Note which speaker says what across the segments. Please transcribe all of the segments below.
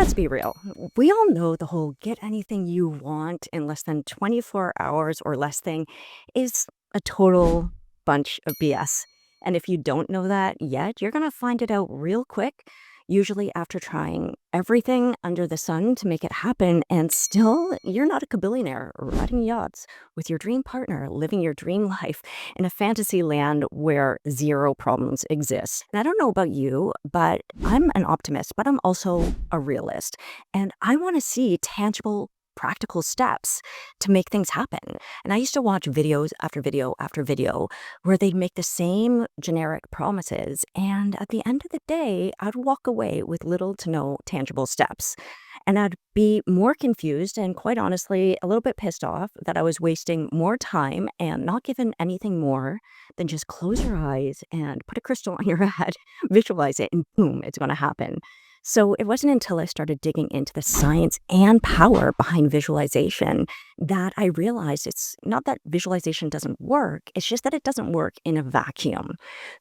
Speaker 1: let's be real. We all know the whole get anything you want in less than 24 hours or less thing is a total bunch of BS. And if you don't know that yet, you're going to find it out real quick, usually after trying everything under the sun to make it happen. And still, you're not a billionaire riding yachts with your dream partner, living your dream life in a fantasy land where zero problems exist. And I don't know about you, but I'm an optimist, but I'm also a realist. And I want to see tangible, practical steps to make things happen. And I used to watch videos after video after video where they'd make the same generic promises. And at the end of the day, I'd walk away with little to no tangible steps. And I'd be more confused and, quite honestly, a little bit pissed off that I was wasting more time and not given anything more than just close your eyes and put a crystal on your head, visualize it, and boom, it's going to happen. So it wasn't until I started digging into the science and power behind visualization that I realized it's not that visualization doesn't work, it's just that it doesn't work in a vacuum.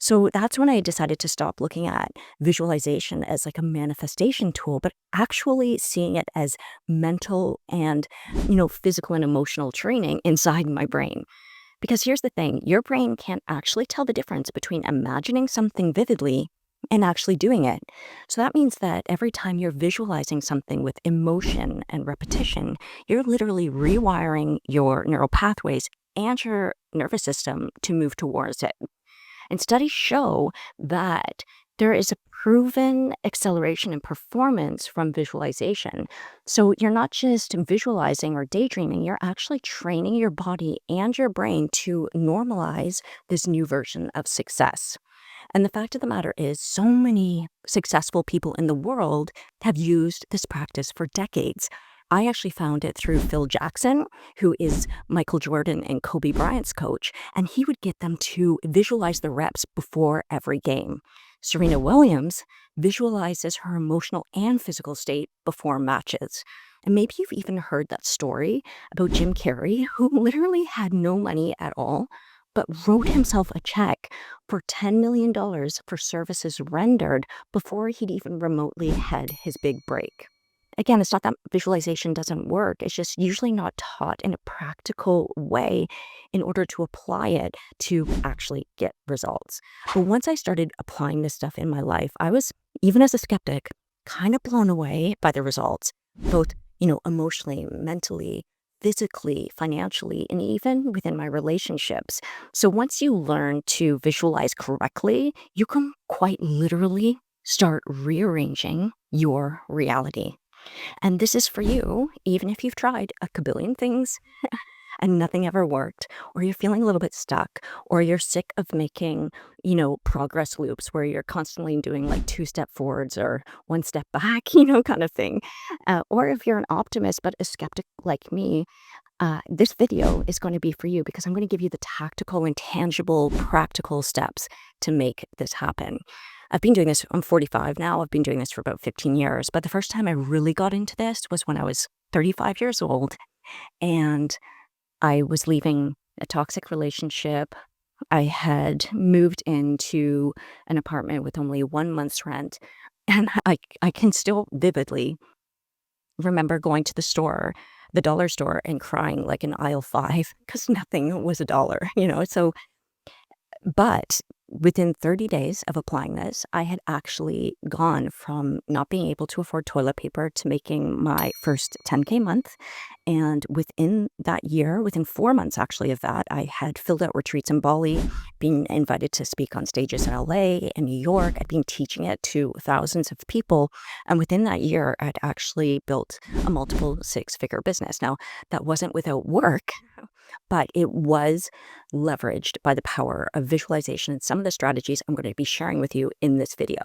Speaker 1: So that's when I decided to stop looking at visualization as like a manifestation tool, but actually seeing it as mental and, physical and emotional training inside my brain. Because here's the thing, your brain can't actually tell the difference between imagining something vividly and actually doing it. So that means that every time you're visualizing something with emotion and repetition, you're literally rewiring your neural pathways and your nervous system to move towards it. And studies show that there is a proven acceleration in performance from visualization. So you're not just visualizing or daydreaming, you're actually training your body and your brain to normalize this new version of success. And the fact of the matter is, so many successful people in the world have used this practice for decades. I actually found it through Phil Jackson, who is Michael Jordan and Kobe Bryant's coach, and he would get them to visualize the reps before every game. Serena Williams visualizes her emotional and physical state before matches. And maybe you've even heard that story about Jim Carrey, who literally had no money at all, but wrote himself a check for $10 million for services rendered before he'd even remotely had his big break. Again, it's not that visualization doesn't work. It's just usually not taught in a practical way in order to apply it to actually get results. But once I started applying this stuff in my life, I was, even as a skeptic, kind of blown away by the results, both, emotionally, mentally, physically, financially, and even within my relationships. So once you learn to visualize correctly, you can quite literally start rearranging your reality. And this is for you, even if you've tried a kabillion things and nothing ever worked, or you're feeling a little bit stuck, or you're sick of making, progress loops where you're constantly doing like 2-step forwards or 1 step back, kind of thing. Or if you're an optimist but a skeptic like me, this video is going to be for you because I'm going to give you the tactical and tangible, practical steps to make this happen. I've been doing this, I'm 45 now, I've been doing this for about 15 years, but the first time I really got into this was when I was 35 years old, and I was leaving a toxic relationship. I had moved into an apartment with only 1 month's rent, and I can still vividly remember going to the dollar store, and crying like in aisle 5 because nothing was $1, So, but within 30 days of applying this, I had actually gone from not being able to afford toilet paper to making my first 10K month. And within that year, within 4 months actually of that, I had filled out retreats in Bali, been invited to speak on stages in LA and New York. I'd been teaching it to thousands of people. And within that year, I'd actually built a multiple 6-figure business. Now, that wasn't without work, but it was leveraged by the power of visualization and some of the strategies I'm going to be sharing with you in this video.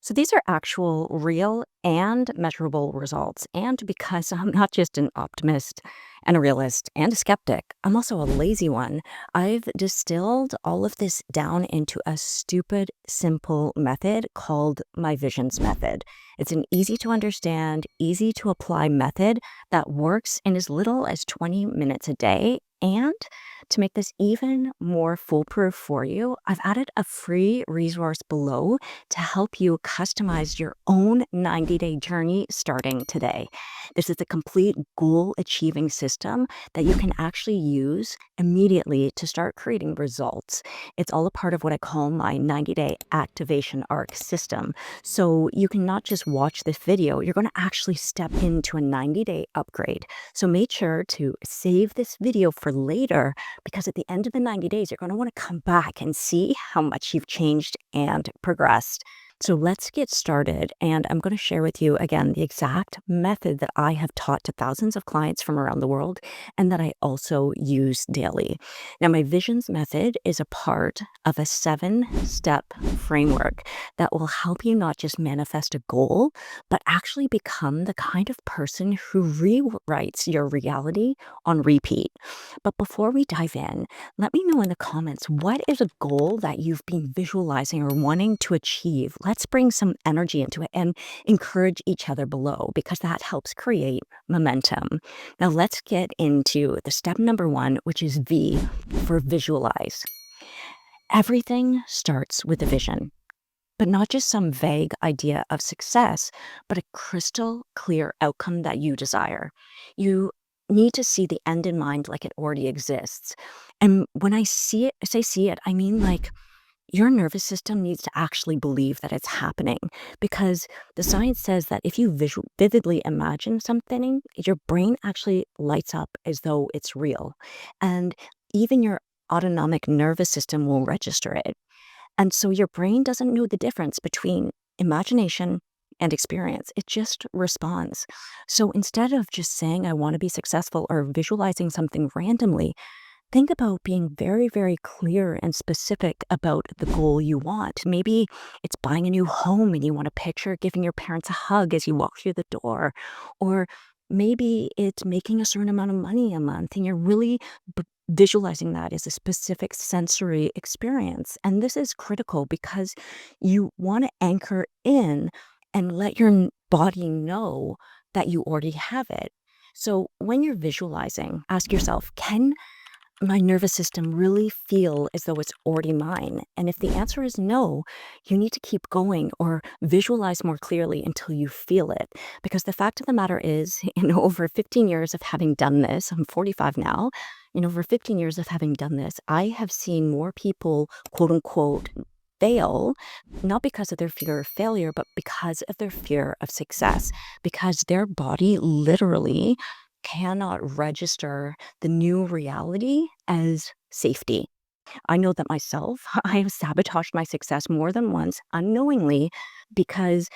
Speaker 1: So these are actual, real, and measurable results. And because I'm not just an optimist and a realist and a skeptic, I'm also a lazy one. I've distilled all of this down into a stupid, simple method called my visions method. It's an easy to understand, easy to apply method that works in as little as 20 minutes a day And to make this even more foolproof for you, I've added a free resource below to help you customize your own 90-day journey starting today. This is a complete goal achieving system that you can actually use immediately to start creating results. It's all a part of what I call my 90-day activation arc system. So you can not just watch this video, you're going to actually step into a 90-day upgrade. So make sure to save this video for later, because at the end of the 90 days, you're going to want to come back and see how much you've changed and progressed. So let's get started, and I'm going to share with you again the exact method that I have taught to thousands of clients from around the world and that I also use daily. Now, my visions method is a part of a 7-step framework that will help you not just manifest a goal, but actually become the kind of person who rewrites your reality on repeat. But before we dive in, let me know in the comments, what is a goal that you've been visualizing or wanting to achieve? Let's bring some energy into it and encourage each other below, because that helps create momentum. Now let's get into the step number 1, which is V for visualize. Everything starts with a vision, but not just some vague idea of success, but a crystal clear outcome that you desire. You need to see the end in mind like it already exists. And when I say see it, I mean like your nervous system needs to actually believe that it's happening, because the science says that if you vividly imagine something, your brain actually lights up as though it's real. And even your autonomic nervous system will register it. And so your brain doesn't know the difference between imagination and experience. It just responds. So instead of just saying, I want to be successful, or visualizing something randomly, think about being very, very clear and specific about the goal you want. Maybe it's buying a new home and you want to picture giving your parents a hug as you walk through the door. Or maybe it's making a certain amount of money a month and you're really visualizing that as a specific sensory experience. And this is critical because you want to anchor in and let your body know that you already have it. So when you're visualizing, ask yourself, can my nervous system really feel as though it's already mine? And if the answer is no, you need to keep going or visualize more clearly until you feel it. Because the fact of the matter is, in over 15 years of having done this, I'm 45 now, in over 15 years of having done this, I have seen more people, quote unquote, fail, not because of their fear of failure, but because of their fear of success, because their body literally cannot register the new reality as safety. I know that myself. I have sabotaged my success more than once unknowingly, because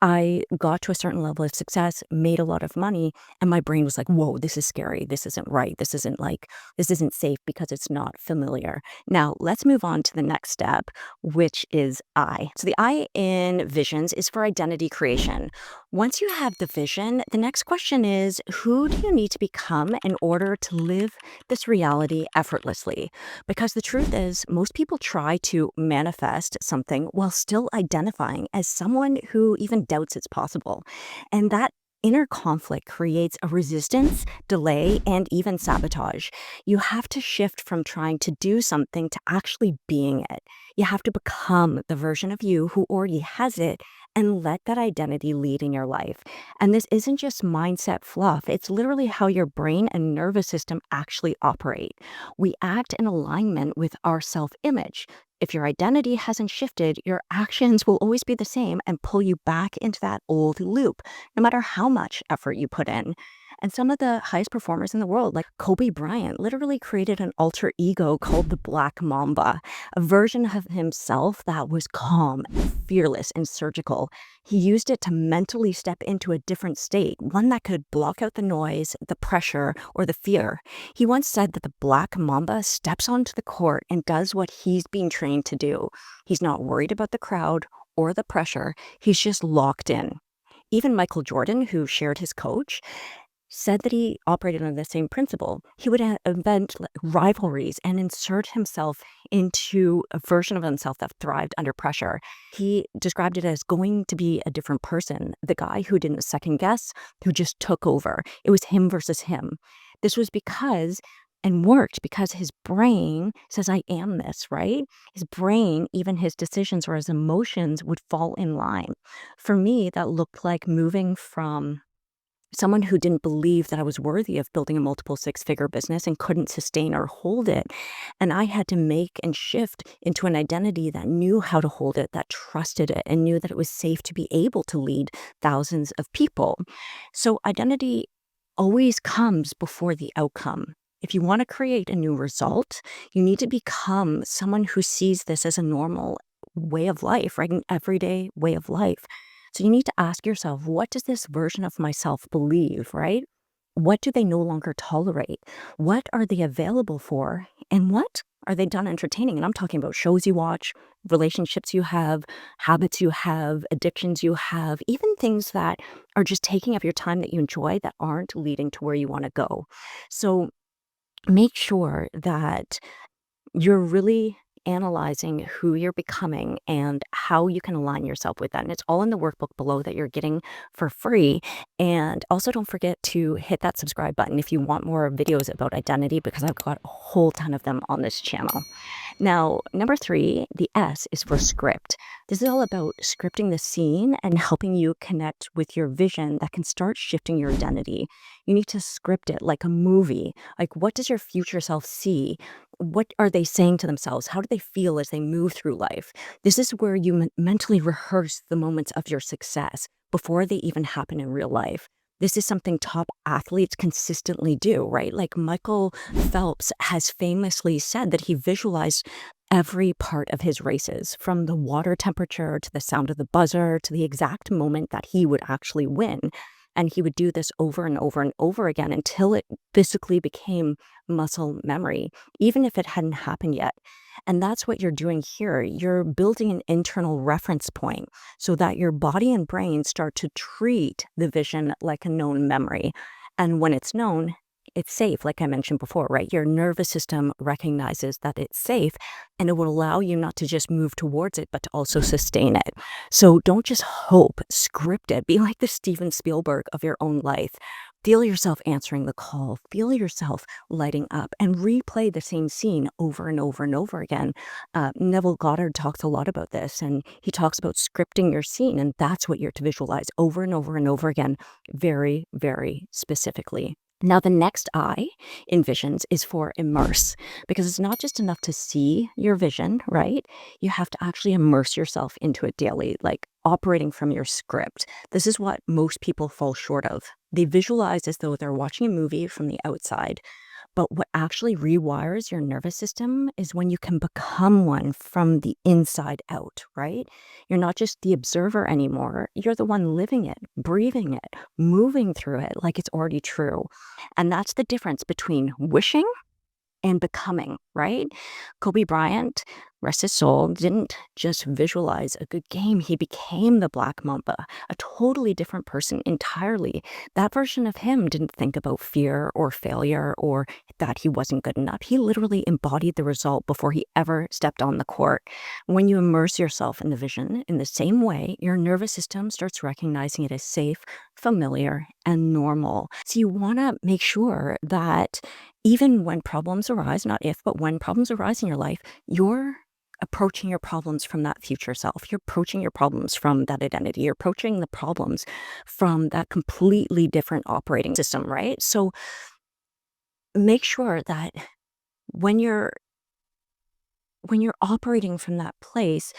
Speaker 1: I got to a certain level of success, made a lot of money, and my brain was like, whoa, this is scary. This isn't right. This isn't safe because it's not familiar. Now, let's move on to the next step, which is I. So the I in visions is for identity creation. Once you have the vision, the next question is, who do you need to become in order to live this reality effortlessly? Because the truth is, most people try to manifest something while still identifying as someone who even doubts it's possible. And that inner conflict creates a resistance, delay, and even sabotage. You have to shift from trying to do something to actually being it. You have to become the version of you who already has it and let that identity lead in your life. And this isn't just mindset fluff, it's literally how your brain and nervous system actually operate. We act in alignment with our self-image. If your identity hasn't shifted, your actions will always be the same and pull you back into that old loop, no matter how much effort you put in. And some of the highest performers in the world, like Kobe Bryant, literally created an alter ego called the Black Mamba, a version of himself that was calm, fearless, and surgical. He used it to mentally step into a different state, one that could block out the noise, the pressure, or the fear. He once said that the Black Mamba steps onto the court and does what he's being trained to do. He's not worried about the crowd or the pressure. He's just locked in. Even Michael Jordan, who shared his coach, said that he operated on the same principle. He would invent rivalries and insert himself into a version of himself that thrived under pressure. He described it as going to be a different person, the guy who didn't second guess, who just took over. It was him versus him. This was because and worked because his brain says, I am this, right? His brain, even his decisions or his emotions would fall in line. For me, that looked like moving from someone who didn't believe that I was worthy of building a multiple six-figure business and couldn't sustain or hold it. And I had to make and shift into an identity that knew how to hold it, that trusted it, and knew that it was safe to be able to lead thousands of people. So identity always comes before the outcome. If you want to create a new result, you need to become someone who sees this as a normal way of life, right? An everyday way of life. So you need to ask yourself, what does this version of myself believe, right? What do they no longer tolerate? What are they available for? And what are they done entertaining? And I'm talking about shows you watch, relationships you have, habits you have, addictions you have, even things that are just taking up your time that you enjoy that aren't leading to where you want to go. So make sure that you're really analyzing who you're becoming and how you can align yourself with that. And it's all in the workbook below that you're getting for free. And also don't forget to hit that subscribe button if you want more videos about identity, because I've got a whole ton of them on this channel. Now, number 3, the S is for script. This is all about scripting the scene and helping you connect with your vision that can start shifting your identity. You need to script it like a movie. Like, what does your future self see? What are they saying to themselves? How do they feel as they move through life? This is where you mentally rehearse the moments of your success before they even happen in real life. This is something top athletes consistently do, right? Like Michael Phelps has famously said that he visualized every part of his races, from the water temperature to the sound of the buzzer to the exact moment that he would actually win. And he would do this over and over and over again until it physically became muscle memory, even if it hadn't happened yet. And that's what you're doing here. You're building an internal reference point so that your body and brain start to treat the vision like a known memory. And when it's known, it's safe, like I mentioned before, right? Your nervous system recognizes that it's safe, and it will allow you not to just move towards it, but to also sustain it. So don't just hope, script it. Be like the Steven Spielberg of your own life. Feel yourself answering the call, feel yourself lighting up, and replay the same scene over and over and over again. Neville Goddard talks a lot about this, and he talks about scripting your scene, and that's what you're to visualize over and over and over again, very, very specifically. Now, the next I in visions is for immerse, because it's not just enough to see your vision, right? You have to actually immerse yourself into it daily, like operating from your script. This is what most people fall short of. They visualize as though they're watching a movie from the outside. But what actually rewires your nervous system is when you can become one from the inside out, right? You're not just the observer anymore. You're the one living it, breathing it, moving through it like it's already true. And that's the difference between wishing and becoming, right? Kobe Bryant, rest his soul, didn't just visualize a good game. He became the Black Mamba, a totally different person entirely. That version of him didn't think about fear or failure or that he wasn't good enough. He literally embodied the result before he ever stepped on the court. When you immerse yourself in the vision in the same way, your nervous system starts recognizing it as safe, familiar, and normal. So you want to make sure that even when problems arise, not if, but when problems arise in your life, you're approaching your problems from that future self. You're approaching your problems from that identity. You're approaching the problems from that completely different operating system, right? So make sure that when you're operating from that place,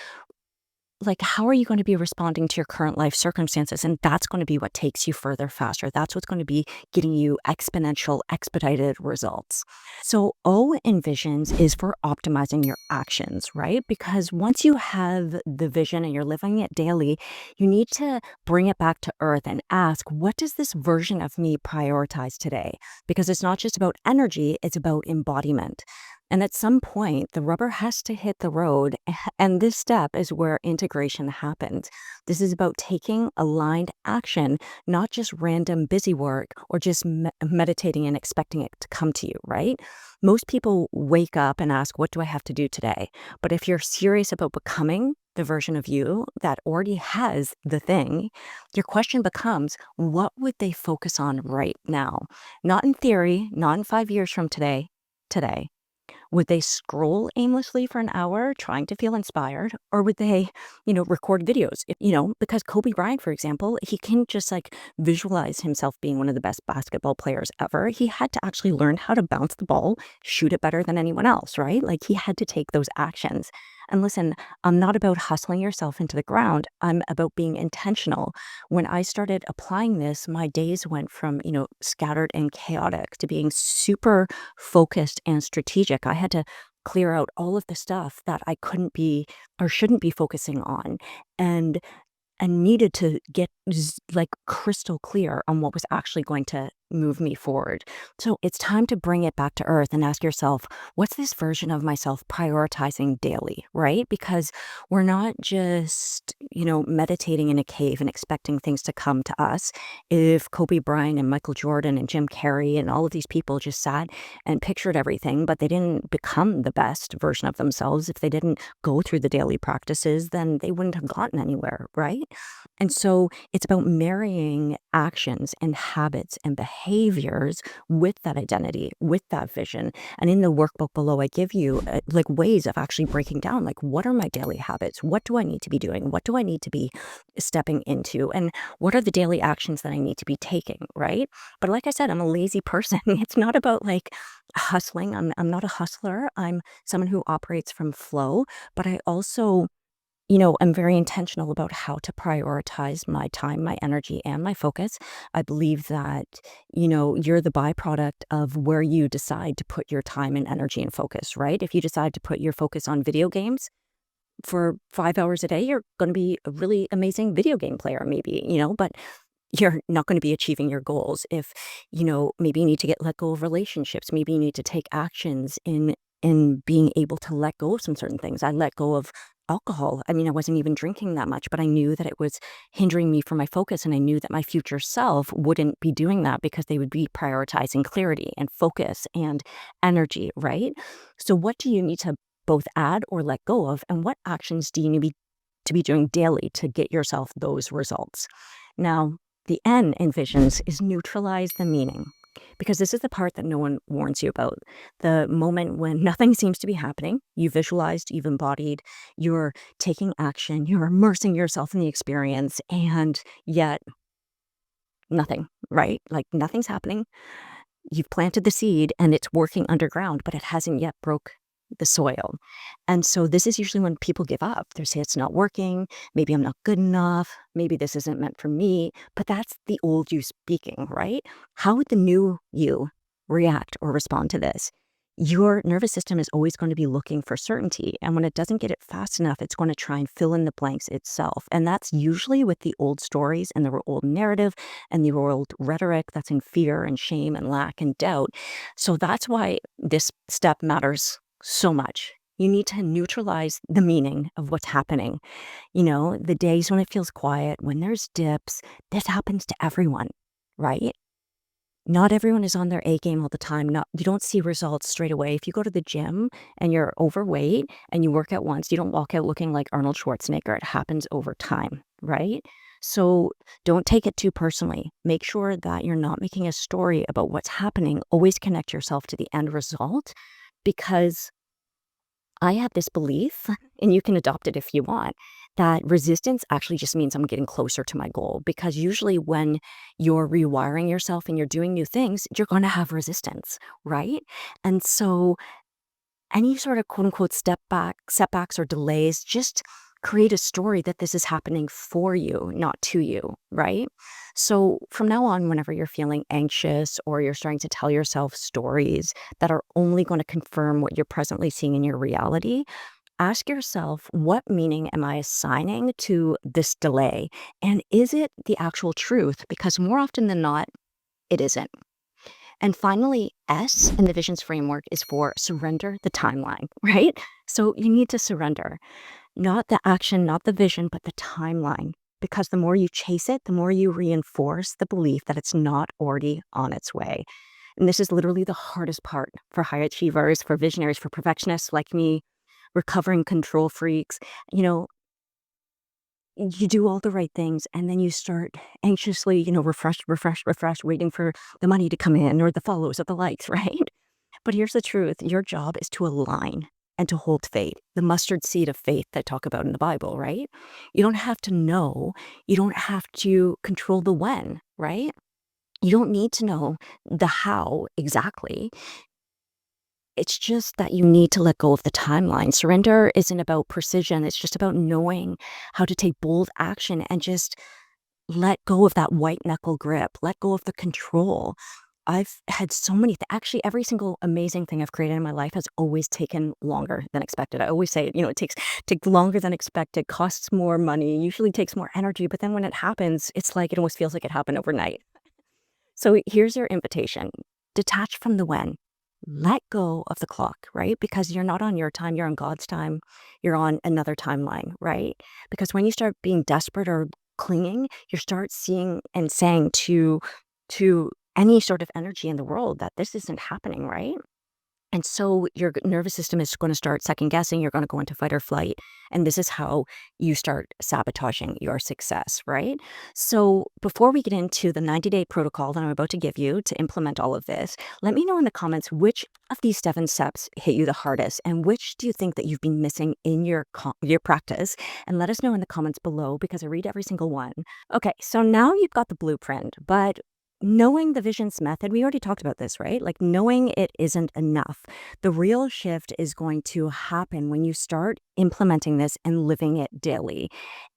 Speaker 1: like, how are you going to be responding to your current life circumstances? And that's going to be what takes you further faster. That's what's going to be getting you exponential, expedited results. So O in visions is for optimizing your actions, right? Because once you have the vision and you're living it daily, you need to bring it back to earth and ask, what does this version of me prioritize today? Because it's not just about energy, it's about embodiment. And at some point, the rubber has to hit the road. And this step is where integration happens. This is about taking aligned action, not just random busy work or just meditating and expecting it to come to you, right? Most people wake up and ask, what do I have to do today? But if you're serious about becoming the version of you that already has the thing, your question becomes, what would they focus on right now? Not in theory, not in 5 years from today, today? Would they scroll aimlessly for an hour trying to feel inspired? Or would they, record videos? Because Kobe Bryant, for example, he couldn't just like visualize himself being one of the best basketball players ever. He had to actually learn how to bounce the ball, shoot it better than anyone else, right? Like he had to take those actions. And listen, I'm not about hustling yourself into the ground. I'm about being intentional. When I started applying this, my days went from, scattered and chaotic to being super focused and strategic. I had to clear out all of the stuff that I couldn't be or shouldn't be focusing on. And needed to get like crystal clear on what was actually going to move me forward. So it's time to bring it back to earth and ask yourself, what's this version of myself prioritizing daily, right? Because we're not just, meditating in a cave and expecting things to come to us. If Kobe Bryant and Michael Jordan and Jim Carrey and all of these people just sat and pictured everything, but they didn't become the best version of themselves, if they didn't go through the daily practices, then they wouldn't have gotten anywhere, right? And so it's about marrying actions and habits and behaviors with that identity, with that vision. And in the workbook below, I give you like ways of actually breaking down, like, what are my daily habits? What do I need to be doing? What do I need to be stepping into? And what are the daily actions that I need to be taking, right? But like I said, I'm a lazy person. It's not about like hustling. I'm not a hustler. I'm someone who operates from flow, but I also I'm very intentional about how to prioritize my time, my energy, and my focus. I believe that, you're the byproduct of where you decide to put your time and energy and focus, right? If you decide to put your focus on video games for 5 hours a day, you're going to be a really amazing video game player, maybe, but you're not going to be achieving your goals. If, maybe you need to let go of relationships, maybe you need to take actions in being able to let go of some certain things. I let go of alcohol. I mean, I wasn't even drinking that much, but I knew that it was hindering me from my focus. And I knew that my future self wouldn't be doing that because they would be prioritizing clarity and focus and energy, right? So what do you need to both add or let go of? And what actions do you need to be doing daily to get yourself those results? Now, the N in visions is neutralize the meaning, because this is the part that no one warns you about. The moment when nothing seems to be happening, you visualized, you've embodied, you're taking action, you're immersing yourself in the experience, and yet nothing, right? Like nothing's happening. You've planted the seed and it's working underground, but it hasn't yet broke the soil. And so this is usually when people give up. They say it's not working. Maybe I'm not good enough. Maybe this isn't meant for me. But that's the old you speaking, right? How would the new you react or respond to this? Your nervous system is always going to be looking for certainty. And when it doesn't get it fast enough, it's going to try and fill in the blanks itself. And that's usually with the old stories and the old narrative and the old rhetoric that's in fear and shame and lack and doubt. So that's why this step matters so much. You need to neutralize the meaning of what's happening. The days when it feels quiet, when there's dips, this happens to everyone, right? Not everyone is on their A game all the time. You don't see results straight away. If you go to the gym and you're overweight and you work out once, you don't walk out looking like Arnold Schwarzenegger. It happens over time, right? So don't take it too personally. Make sure that you're not making a story about what's happening. Always connect yourself to the end result, because I have this belief, and you can adopt it if you want, that resistance actually just means I'm getting closer to my goal. Because usually when you're rewiring yourself and you're doing new things, you're going to have resistance, right? And so any sort of quote unquote setbacks or delays, just create a story that this is happening for you, not to you, right? So from now on, whenever you're feeling anxious or you're starting to tell yourself stories that are only going to confirm what you're presently seeing in your reality, ask yourself, what meaning am I assigning to this delay? And is it the actual truth? Because more often than not, it isn't. And finally, S in the visions framework is for surrender the timeline, right? So you need to surrender. Not the action, not the vision, but the timeline. Because the more you chase it, the more you reinforce the belief that it's not already on its way. And this is literally the hardest part for high achievers, for visionaries, for perfectionists like me, recovering control freaks. You do all the right things and then you start anxiously, refresh, waiting for the money to come in or the follows or the likes, right? But here's the truth, your job is to align and to hold faith, the mustard seed of faith that I talk about in the Bible, right? You don't have to know, you don't have to control the when, right? You don't need to know the how exactly. It's just that you need to let go of the timeline. Surrender isn't about precision, it's just about knowing how to take bold action and just let go of that white knuckle grip, let go of the control. I've had so many actually, every single amazing thing I've created in my life has always taken longer than expected. I always say, it takes longer than expected, costs more money, usually takes more energy, but then when it happens, it's like it almost feels like it happened overnight. So here's your invitation. Detach from the when. Let go of the clock, right? Because you're not on your time, you're on God's time. You're on another timeline, right? Because when you start being desperate or clinging, you start seeing and saying to any sort of energy in the world that this isn't happening, right? And so your nervous system is going to start second guessing. You're going to go into fight or flight. And this is how you start sabotaging your success, right? So before we get into the 90-day protocol that I'm about to give you to implement all of this, let me know in the comments which of these 7 steps hit you the hardest and which do you think that you've been missing in your practice? And let us know in the comments below because I read every single one. Okay, so now you've got the blueprint, but knowing the visions method, we already talked about this, right? Like knowing it isn't enough. The real shift is going to happen when you start implementing this and living it daily.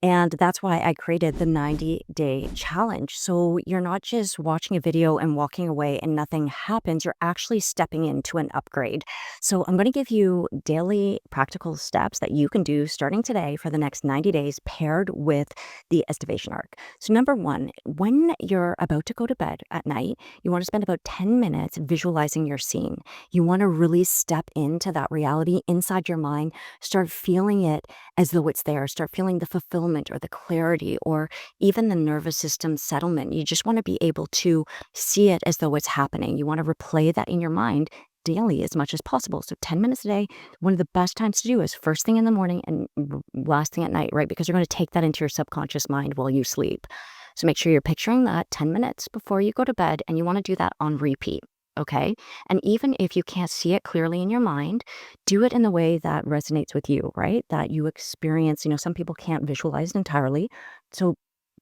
Speaker 1: And that's why I created the 90-day challenge. So you're not just watching a video and walking away and nothing happens. You're actually stepping into an upgrade. So I'm going to give you daily practical steps that you can do starting today for the next 90 days paired with the estivation arc. So number 1, when you're about to go to bed at night, you want to spend about 10 minutes visualizing your scene. You want to really step into that reality inside your mind, start feeling it as though it's there, start feeling the fulfillment or the clarity or even the nervous system settlement. You just want to be able to see it as though it's happening. You want to replay that in your mind daily as much as possible. So 10 minutes a day, one of the best times to do is first thing in the morning and last thing at night, right? Because you're going to take that into your subconscious mind while you sleep. So make sure you're picturing that 10 minutes before you go to bed, and you want to do that on repeat. Okay. And even if you can't see it clearly in your mind, do it in the way that resonates with you, right? That you experience, some people can't visualize it entirely. So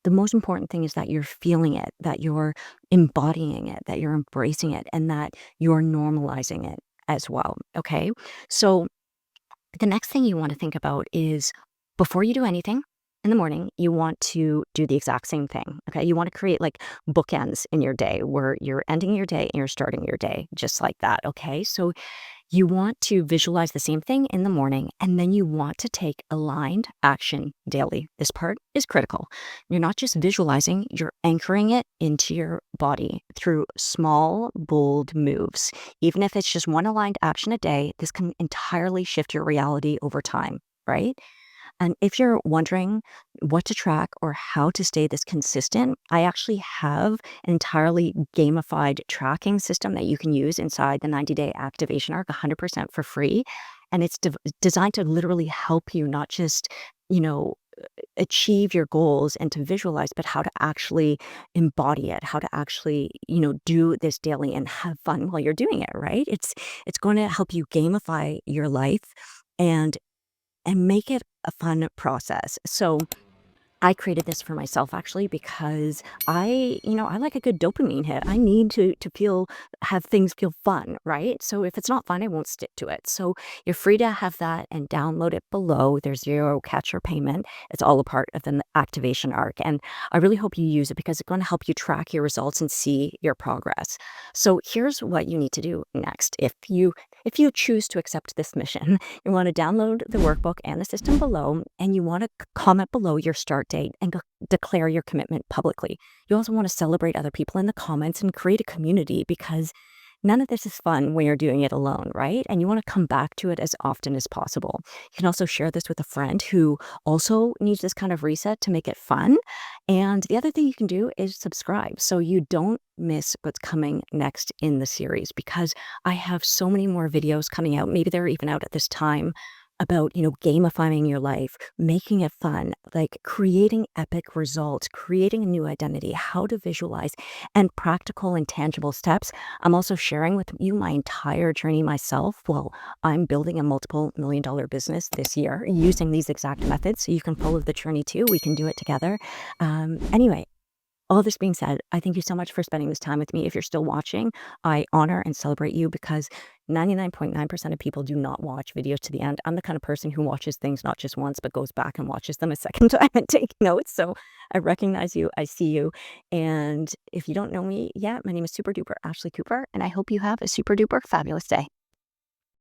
Speaker 1: the most important thing is that you're feeling it, that you're embodying it, that you're embracing it, and that you're normalizing it as well. Okay. So the next thing you want to think about is before you do anything in the morning, you want to do the exact same thing. Okay. You want to create like bookends in your day where you're ending your day and you're starting your day just like that. Okay. So you want to visualize the same thing in the morning, and then you want to take aligned action daily. This part is critical. You're not just visualizing, you're anchoring it into your body through small, bold moves. Even if it's just one aligned action a day, this can entirely shift your reality over time, right? And if you're wondering what to track or how to stay this consistent, I actually have an entirely gamified tracking system that you can use inside the 90-day activation arc 100% for free. And it's designed to literally help you not just, you know, achieve your goals and to visualize, but how to actually embody it, how to actually, do this daily and have fun while you're doing it, right? It's going to help you gamify your life and make it a fun process. So I created this for myself actually because I like a good dopamine hit. I need to have things feel fun, right? So if it's not fun, I won't stick to it. So you're free to have that and download it below. There's zero catch or payment. It's all a part of the activation arc. And I really hope you use it because it's going to help you track your results and see your progress. So here's what you need to do next. If you choose to accept this mission, you want to download the workbook and the system below, and you want to comment below your start date and declare your commitment publicly. You also want to celebrate other people in the comments and create a community because none of this is fun when you're doing it alone, right? And you want to come back to it as often as possible. You can also share this with a friend who also needs this kind of reset to make it fun. And the other thing you can do is subscribe so you don't miss what's coming next in the series because I have so many more videos coming out. Maybe they're even out at this time about, gamifying your life, making it fun, like creating epic results, creating a new identity, how to visualize, and practical and tangible steps. I'm also sharing with you my entire journey myself. Well, I'm building a multiple million-dollar business this year using these exact methods. So you can follow the journey too. We can do it together. Anyway, all this being said, I thank you so much for spending this time with me. If you're still watching, I honor and celebrate you because 99.9% of people do not watch videos to the end. I'm the kind of person who watches things not just once, but goes back and watches them a second time and take notes. So I recognize you, I see you. And if you don't know me yet, my name is Super Duper Ashley Cooper, and I hope you have a super duper fabulous day.